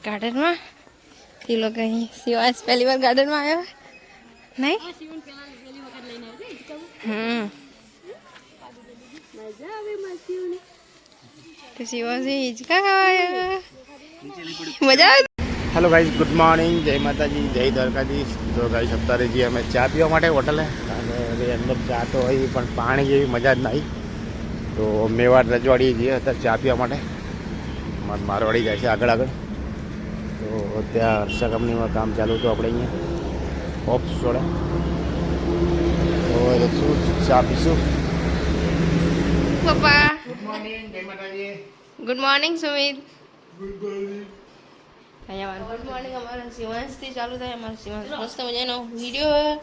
Garden में ये लोग कहीं शिवांश पहली बार गार्डन में आया नहीं तो शिवांश हिचका खाया मजा आया। हेलो गाइस, गुड मॉर्निंग, जय माता जी, जय द्वारकाधीश। तो गाइस અત્યારે જે અમે ચા પીવા માટે હોટલે અને અંદર ચા તો હોય પણ પાણી જેવી મજા જ નહીં. તો મેવાડ રજવાડી જઈએ અત્યારે ચા પીવા માટે. મારવાડી જાય છે આગળ આગળ. તો ત્યાં હર્ષા કંપનીમાં કામ ચાલુ હતું આપણે અહીંયા ઓપ્સ જોડે. તો શું ચા પીશું. पप्पा ગુડ મોર્નિંગ, જય માતાજી. Good morning Sumit good morning हमारा शिवांश थी चालू था हमारा शिवांश मस्त मजानो वीडियो है।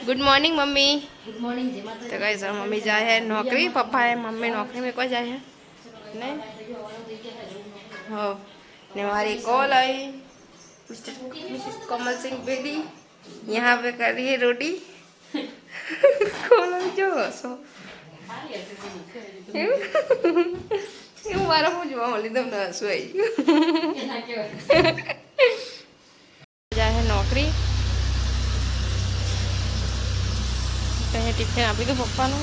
Good morning mummy. Good morning तो गाइस मम्मी जाए है नौकरी, पापा है मम्मी नौकरी में कोई जाए है नहीं हो ने हमारी कॉल आई मिसेस कमल सिंह बेदी यहाँ पे कर रही है रोटी कॉल जो सो એવું મારા હું જોવા મળી તમને હસવું આવી જાય है नौकरी कहीं टिफिन આપી દો પપ્પાનું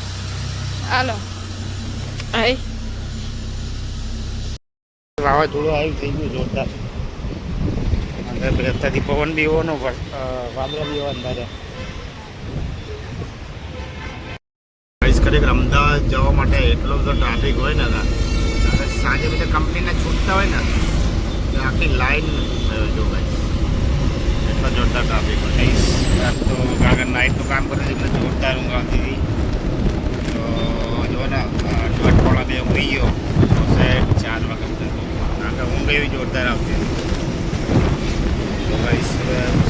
હાલો આય વાવાઝોડું આવ્યું થઈ ગયું જોરદાર. અંદર અત્યારથી પવન બી એવો નો વાદળા બી એવા અંદાજા. ખરેખર અમદાવાદ જવા માટે એટલો બધો ટ્રાફિક હોય ને સાંજે બધા કંપનીના છૂટતા હોય ને તો આખી લાઈન થયો જો ભાઈ એટલો જોરદાર ટ્રાફિક હોય. તો આગળ નાઇટનું કામ કરે છે એટલે જોરદાર ઊંઘ આવતી હતી. તો જો ને 2:30 ઊંઘી ગયો તો 4 વાગે આગળ ઊંઘ એવી જોરદાર આવતી હતી. તો ભાઈ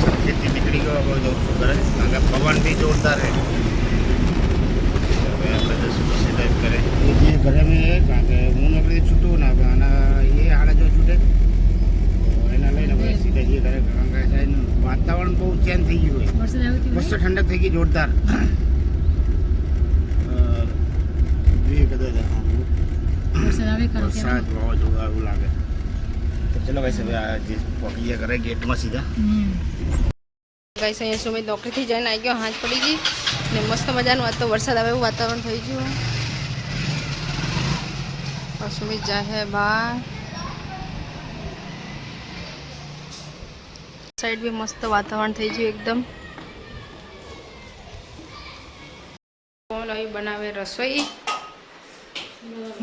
સંકેતથી નીકળી ગયો હવે જવું શું કરે આગળ પવન બી જોરદાર છે. करे ये घरे में है કારણ કે હું નોકરી છૂટું ના અને એ આડા જો છૂટે તો એના લઈને હવે સીધા જે ઘરે કારણ કે વાતાવરણ બહુ ચેન્જ થઈ ગયું હોય. મસ્ત ઠંડક થઈ ગઈ જોરદાર. વરસાદ વાવાઝોડું એવું લાગે. તો ચલો ભાઈ હવે જે પહોંચીએ ઘરે ગેટમાં સીધા. ગાઈસ અહીંયા સુમિત નોકરીથી જઈને આવી ગયો હાથ પડી ગઈ ને મસ્ત મજાનું આજ તો વરસાદ આવે એવું વાતાવરણ થઈ ગયું. और सुमित जाए है बाहर साइड भी मस्त वातावरण थी गયું एकदम. कौन अभी बनावे रसोई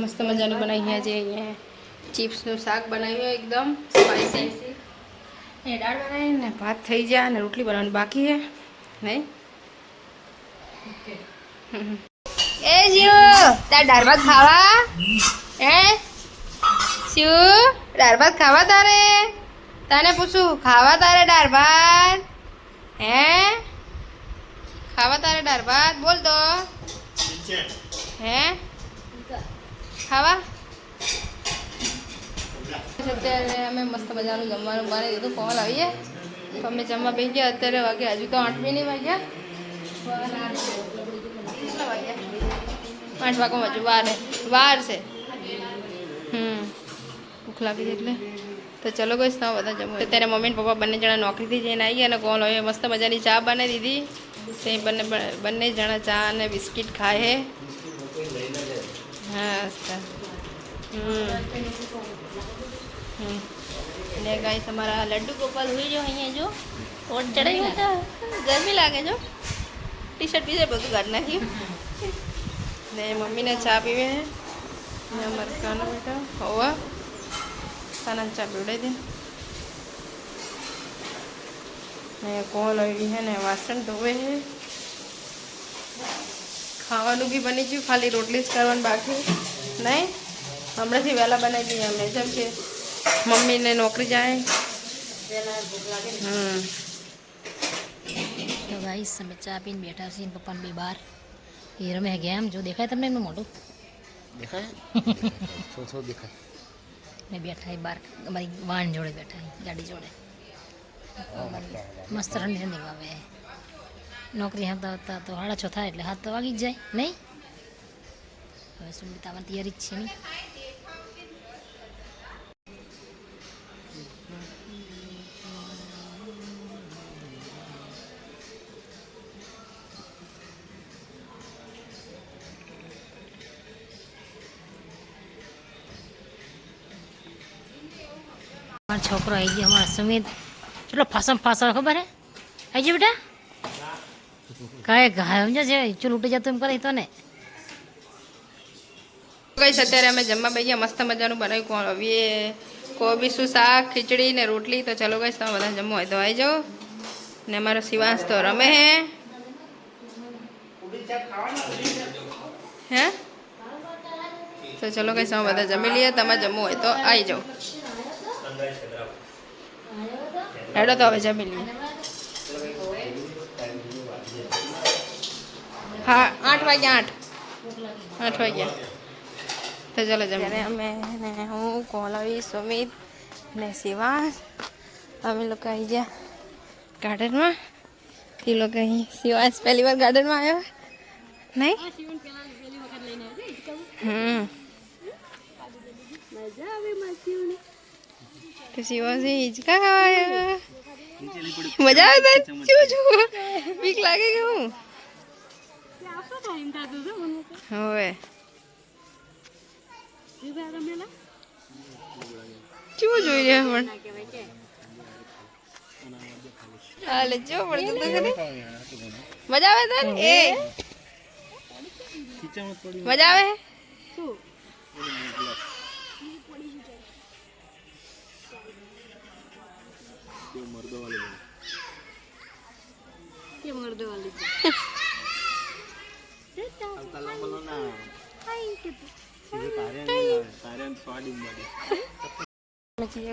मस्त मजानी बनाई है जे अँ चिप्स નું શાક બનાવ્યું एकदम स्पाइसी એ દાળ બનાવી ને ભાત થઈ જાય અને રોટલી બનાવવાની બાકી છે નહીં. એ જીઓ તાર દાળ ભાત ખાવા હે શું દાળ ભાત ખાવા તારે તને પૂછું ખાવા તારે દાળ ભાત હે ખાવા તારે દાળ ભાત બોલ તો હે ખાવા. અત્યારે અમે મસ્ત મજાનું જમવાનું બનાવી દીધું. કોલ આવીએ તો અમે જમવા બેસી ગયા. અત્યારે વાગે હજુ તો 8 બી નહીં વાગ્યા. કેટલા વાગ્યા 8 વાગવામાં હજુ વાર છે. ભૂખ લાગી છે એટલે તો ચલો કોઈ ના બધા જમવું. અત્યારે મમ્મી ને પપ્પા બંને જણા નોકરીથી જઈને આવી ગયા અને કોલ હવે મસ્ત મજાની ચા બનાવી દીધી. તે બંને જણા ચા અને બિસ્કિટ ખાય છે. હા અને ગાઈસ અમારા લડ્ડુ ગોપાલ હોઈ જો અહીંયા જો ઓટ ચડાવી હતા. ગરમી લાગે જો ટી શર્ટ બીજે બધું કાઢ નાખ્યું ને મમ્મીને ચા પીવે ને અમારે કાનો બેટા હોવા કાના ચા પીવડાવી દે ને કોલ આવી છે ને વાસણ ધોવે છે. ખાવાનું બી બની ગયું, ખાલી રોટલી જ કરવાનું બાકી નહીં. હમણાંથી વહેલા બનાવી દઈએ અમે જેમ કે મમ્મીને નોકરી જાય. તો ગાઈસ અમે ચા પીને બેઠા છીએ ને પપ્પાને બે બહાર એ રમે ગેમ. જો દેખાય તમને એમનું મોટું દેખાય થોડું દેખાય. મેં બેઠા બહાર અમારી વાન જોડે બેઠા ગાડી જોડે મસ્ત ઠંડી ઠંડી આવે. નોકરી આવતા આવતા તો 6:30 થાય એટલે 7 તો વાગી જ જાય નહીં. હવે સુમિત આવવાની તૈયારી જ છે નહીં. મારો છોકરો આવી ગયો અમારો સુમિત ચલો ફાસમ ફાસા ખબર હે આવી ગયો બેટા કાંઈ ઘા સમજો છે ચૂલ ઉઠી જતો એમ કરે તો ને ગઈશ અત્યારે અમે જમવા બેસી ગયા મસ્ત મજાનું બનાવ્યું કોણ હવે કોબીસું શાક ખીચડી ને રોટલી તો ચલો ગઈશ તમે બધા જમવો હોય તો આવી જાઓ ને અમારો શિવાંશ તો રમે હે તો ચલો ગઈશ તમે બધા જમી લઈએ તમારે જમવું હોય તો આવી જાઓ હેડો તો હવે જમી લઈએ હા 8 વાગ્યા 8 વાગ્યા તો ચલો જમીને અમે ને હું કોલવી સુમિત ને શિવાંશ અમે લોકો આવી ગયા ગાર્ડનમાં એ લોકો અહીં શિવાંશ પહેલી વાર ગાર્ડનમાં આવ્યો નહીં તો શિવાંશ હિંચકા ખાવાયા મજા આવે તને શું છું બીક લાગે કે હું હવે શું જોઈ રહ્યા પણ હાલે જો પડતું તો ખરી મજા આવે તને એ મજા આવે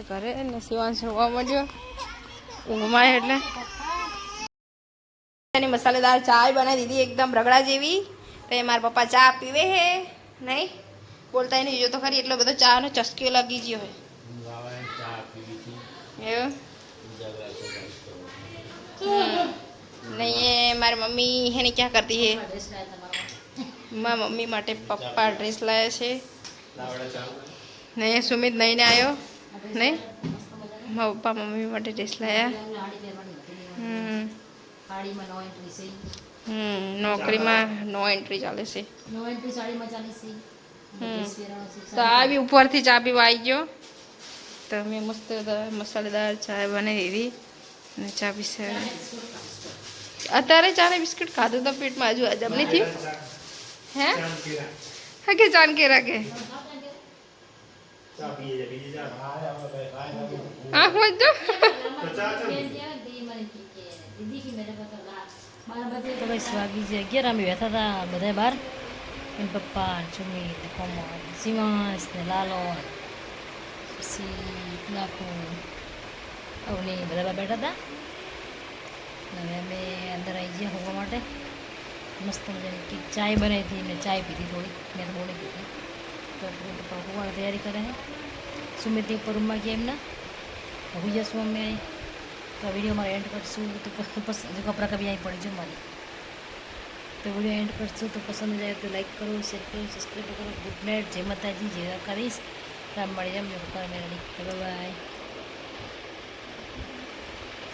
ઘરે ને શિવાંશ રોવા મળ્યો ઊંઘમાં એટલે એની મસાલેદાર ચાય બનાવી દીધી એકદમ રગડા જેવી તો એ મારા પપ્પા ચા પીવે હે નહીં બોલતા નહીં જો તો ખરી એટલો બધો ચા નો ચસ્કીઓ લાગી ગયો હોય એવું नहीं ये हमारी मम्मी है नहीं क्या करती है माँ मम्मी માટે પપ્પા ડ્રેસ લાયા છે નહીં સુમિત નહીં આવ્યો નહીં મારા પપ્પા મમ્મી માટે ડ્રેસ લાયા નોકરીમાં નો એન્ટ્રી ચાલે છે તો આ બી ઉપરથી ચા પીવા આવી ગયો તો મેં મસ્ત મસાલેદાર ચા બનાવી દીધી અને ચા પીશે અત્યારે ચા ને બિસ્કિટ ખાધું તો પેટમાં હજુ હજમ નહીં થયું હે હા કે ચાન કે રાખે આંખ મજો વાગી છે 11 અમે બેઠા હતા બધા બહાર એમ પપ્પા સુમિત કોમલ શિવાંશ ને લાલો પછી લાખો અવની બધા બેઠા હતા હવે અમે અંદર આવી ગયા હોવા માટે મસ્ત મજાની ચાય બનાવી હતી ને ચાય પીધી થોડી મેં તો બહુ નહીં પીધી તો પપ્પા હોવાની તૈયારી કરે છે સુમિતની ઉપર રૂમમાં ગયા એમના હોઈ જશું અમે તો વિડીયો મારે એન્ડ કરશું તો પસંદ કપડાં કભી અહીં પડી જમવાની તો વિડીયો એન્ડ કરશું તો પસંદ જાય તો લાઈક કરો શેર કરો સબસ્ક્રાઈબ કરો ગુડ નાઇટ જય માતાજી જય કરીશ રામ મળી જાય મેં પપ્પા મેં રેડી બાય